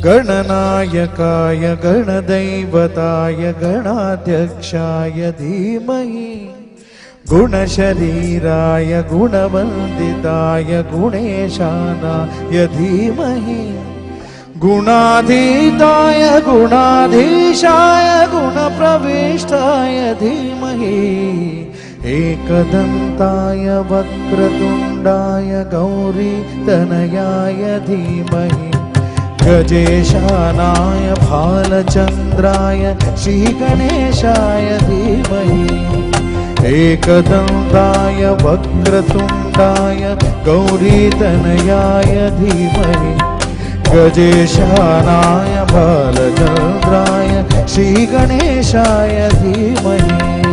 गणनायकाय गणदैवताय गणाध्यक्षाय धीमहि गुणशरीराय गुणवन्दिताय गुणेशानाय धीमहि गुणाधीताय गुणाधीशाय गुणप्रविष्टाय धीमहि एकदन्ताय वक्रतुण्डाय गौरीतनयाय धीमहि गजेशानाय भालचन्द्राय श्रीगणेशाय धीमहि एकदन्ताय वक्रतुण्डाय गौरीतनयाय धीमहि गजेशानाय भालचन्द्राय श्रीगणेशाय धीमहि